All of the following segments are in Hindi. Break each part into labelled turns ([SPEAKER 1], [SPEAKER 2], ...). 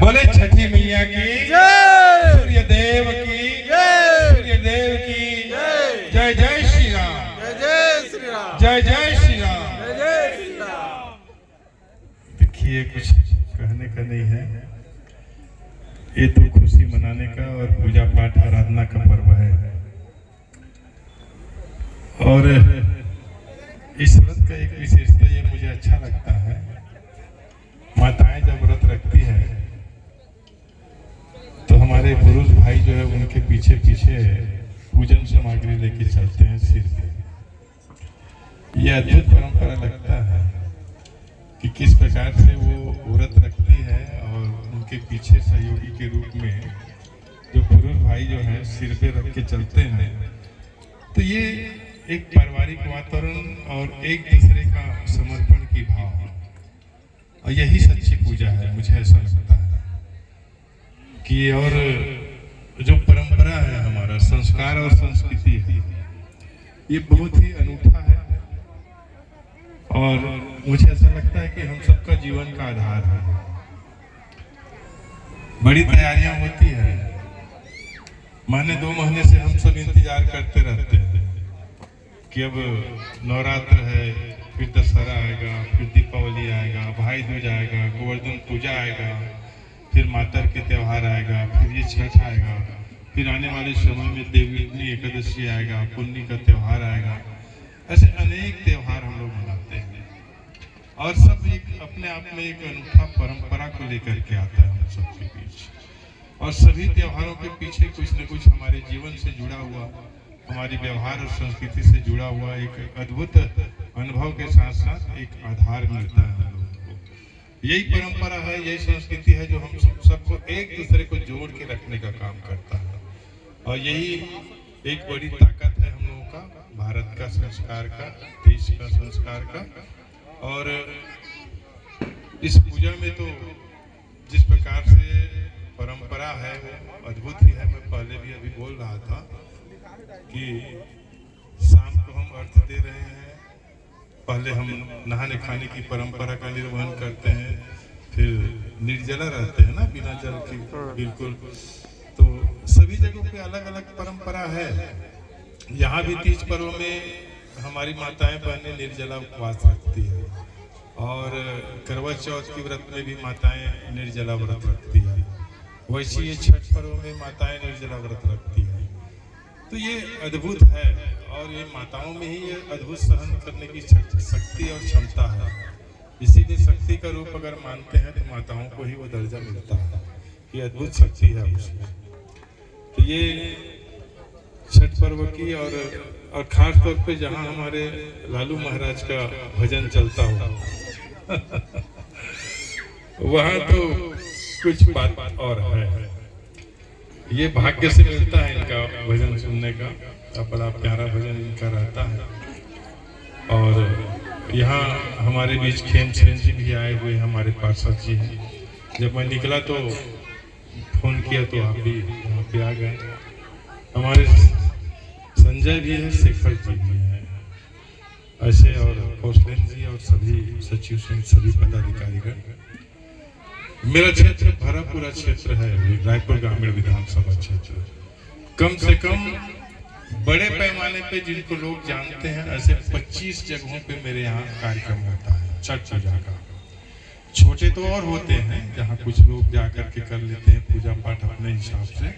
[SPEAKER 1] बोले छठी मैया की
[SPEAKER 2] जय,
[SPEAKER 1] सूर्य देव की
[SPEAKER 2] जय,
[SPEAKER 1] सूर्य देव की
[SPEAKER 2] जय,
[SPEAKER 1] जय जय श्री राम,
[SPEAKER 2] जय जय श्री राम,
[SPEAKER 1] जय जय श्री राम।
[SPEAKER 2] जय जय श्री राम।
[SPEAKER 1] देखिए कुछ कहने का नहीं है, ये तो खुशी मनाने का और पूजा पाठ आराधना का पर्व है। और इस व्रत का एक विशेषता ये मुझे अच्छा लगता है, माताएं जब व्रत रखती है तो हमारे पुरुष भाई जो है उनके पीछे पीछे पूजन सामग्री लेके चलते हैं सिर पे। यह अद्भुत परंपरा लगता है कि किस प्रकार से वो व्रत रखती है और उनके पीछे सहयोगी के रूप में जो पुरुष भाई जो है सिर पे रख के चलते हैं। तो ये एक पारिवारिक वातावरण और एक दूसरे का समर्पण की भाव है और यही सच्ची पूजा है। मुझे ऐसा लगता है कि और जो परंपरा है, हमारा संस्कार और संस्कृति है, ये बहुत ही अनूठा है और मुझे ऐसा लगता है कि हम सबका जीवन का आधार है। बड़ी तैयारियां होती है, महीने 2 महीने से हम सब इंतजार करते रहते हैं कि अब नवरात्र है, फिर दशहरा आएगा, फिर दीपावली आएगा, भाई दूज आएगा, गोवर्धन पूजा आएगा, फिर मातर के त्यौहार आएगा, फिर ये छठ आएगा, फिर आने वाले समय में देवयुग्नी एकादशी आएगा, पुन्नी का त्यौहार आएगा। ऐसे अनेक त्यौहार हम लोग मनाते हैं और सब एक अपने आप में एक अनूठा परंपरा को लेकर के आता है हम सबके बीच। और सभी त्योहारों के पीछे कुछ न कुछ हमारे जीवन से जुड़ा हुआ, हमारी व्यवहार और संस्कृति से जुड़ा हुआ एक अद्भुत अनुभव के साथ साथ एक आधार मिलता है हम लोगों को। यही परंपरा है, यही संस्कृति है जो हम सबको एक दूसरे को जोड़ के रखने का काम करता है और यही एक बड़ी ताकत है हम लोगों का, भारत का संस्कार का, देश का संस्कार का। और इस पूजा में तो जिस प्रकार से परंपरा है वो अद्भुत ही है। मैं पहले भी अभी बोल रहा था कि शाम को हम अर्घ दे रहे हैं, पहले हम नहाने खाने की परंपरा का निर्वहन करते हैं, फिर निर्जला रहते हैं ना, बिना जल के बिल्कुल। तो सभी जगहों पे अलग अलग परंपरा है। यहाँ भी तीज पर्व में हमारी माताएं बहनें निर्जला उपवास रखती है और करवा चौथ की व्रत में भी माताएं निर्जला व्रत रखती है। वैसे ये छठ पर्व में माताएं निर्जला व्रत रखती है। तो ये अद्भुत है और ये माताओं में ही ये अद्भुत सहन करने की शक्ति और क्षमता है। इसीलिए शक्ति का रूप अगर मानते हैं तो माताओं को ही वो दर्जा मिलता है, ये अद्भुत शक्ति है उसमें। तो ये छठ पर्व की और खास तौर पे जहाँ हमारे लालू महाराज का भजन चलता हो वहाँ तो कुछ बात और है। ये भाग्य से मिलता है इनका भजन सुनने का, बड़ा प्यारा भजन इनका रहता है। और यहाँ हमारे बीच खेम सेन जी भी आए हुए हमारे पार्षद जी हैं। जब मैं निकला तो फोन किया तो आप भी यहाँ पे आ गए। हमारे संजय भी है, शेखर जी भी है, ऐसे और कौशलेन जी और सभी सचिव से सभी पदाधिकारीगण। मेरा क्षेत्र भरा पूरा क्षेत्र है, रायपुर ग्रामीण विधानसभा क्षेत्र। कम से कम बड़े पैमाने पे जिनको लोग जानते हैं ऐसे 25 जगहों पे मेरे यहाँ कार्यक्रम होता है छठ पूजा का। छोटे तो और होते हैं जहाँ कुछ लोग जाकर के कर लेते हैं पूजा पाठ अपने हिसाब से,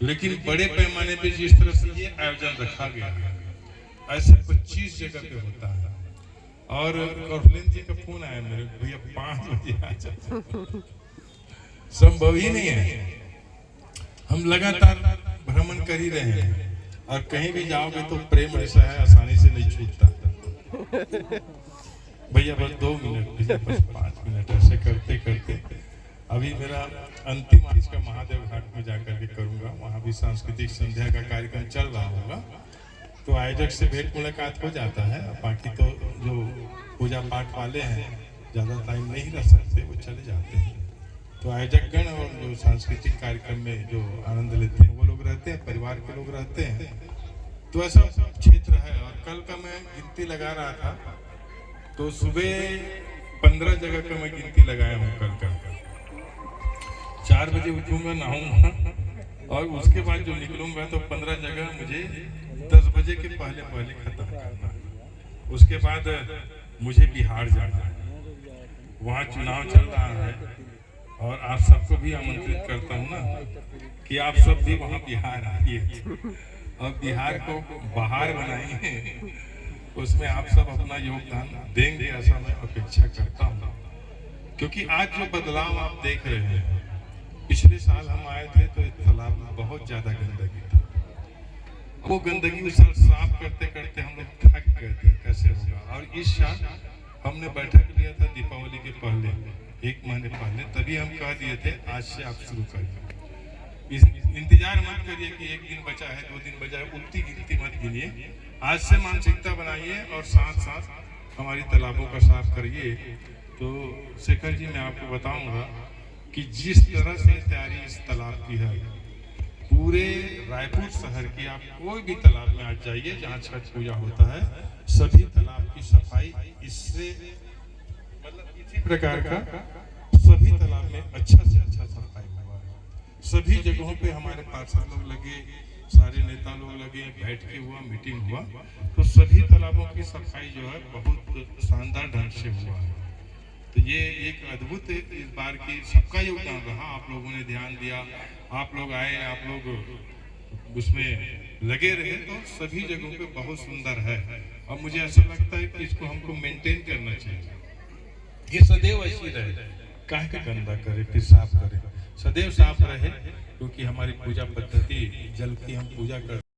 [SPEAKER 1] लेकिन बड़े पैमाने पे जिस तरह से ये आयोजन रखा गया है ऐसे 25 जगह पे होता है। और कौशलेन जी का फोन आया मेरे भैया 5 बजे आ जाओ, संभव ही नहीं है। हम लगातार भ्रमण कर ही रहे हैं और कहीं भी जाओगे तो प्रेम ऐसा है, आसानी से नहीं छूटता। भैया बस 2 मिनट, भैया बस 5 मिनट, ऐसे करते करते अभी मेरा अंतिम आज का महादेव घाट में जाकर के करूंगा। वहाँ भी सांस्कृतिक संध्या का कार्यक्रम चल रहा होगा तो आयोजक से भेंट मुलाकात हो जाता है। बाकी तो जो पूजा पाठ वाले हैं ज़्यादा टाइम नहीं रह सकते, वो चले जाते हैं। तो आयोजक गण और जो सांस्कृतिक कार्यक्रम में जो आनंद लेते हैं वो लोग रहते हैं, परिवार के लोग रहते हैं। तो ऐसा क्षेत्र है। और कल का मैं गिनती लगा रहा था तो सुबह 15 जगह का मैं गिनती लगाया हूँ कल का। 4 बजे उठूंगा, नहाऊंगा और उसके बाद जो निकलूंगा तो 15 जगह मुझे 10 बजे के पहले पहले खत्म करना है। उसके बाद मुझे बिहार जाना है, वहाँ चुनाव चल रहा है और आप सबको भी आमंत्रित करता हूँ ना कि आप सब भी वहाँ बिहार आइए और बिहार को बाहर बनाइए, उसमें आप सब अपना योगदान देंगे ऐसा मैं अपेक्षा करता हूँ। क्योंकि आज जो बदलाव आप देख रहे हैं, पिछले साल हम आए थे तो इस तालाब में बहुत ज्यादा गंदगी था, वो गंदगी उस साल साफ करते करते हम लोग थक गए थे कैसे होगा। और इस साल हमने बैठक लिया था दीपावली के पहले 1 महीने पहले, तभी हम कह दिए थे आज से आप शुरू करिए, इंतजार मत करिए कि 1 दिन बचा है 2 दिन बचा है, उल्टी गिनती मत गिनिए, आज से मानसिकता बनाइए और साथ साथ हमारी तालाबों का साफ करिए। तो शेखर जी मैं आपको बताऊंगा कि जिस तरह से तैयारी इस तालाब की है, पूरे रायपुर शहर की आप कोई भी तालाब में आज जाइए जहाँ छठ पूजा होता है, सभी तालाब की सफाई इससे मतलब इसी प्रकार का सभी तालाब में अच्छा से अच्छा सफाई हुआ है। सभी जगहों पे हमारे पार्षद लोग लगे, सारे नेता लोग लगे, बैठ के हुआ, मीटिंग हुआ, तो सभी तालाबों की सफाई जो है बहुत शानदार ढंग से हुआ है। तो ये एक अद्भुत इस बार की सबका योगदान रहा, आप लोगों ने ध्यान दिया, आप लोग आए, आप लोग उसमें लगे रहे, तो सभी जगहों पे बहुत सुंदर है। और मुझे ऐसा लगता है कि इसको हमको मेंटेन करना चाहिए, ये सदैव ऐसी रहे, काहे का गंदा करे फिर साफ करे, सदैव साफ रहे, क्योंकि हमारी पूजा पद्धति जल की हम पूजा कर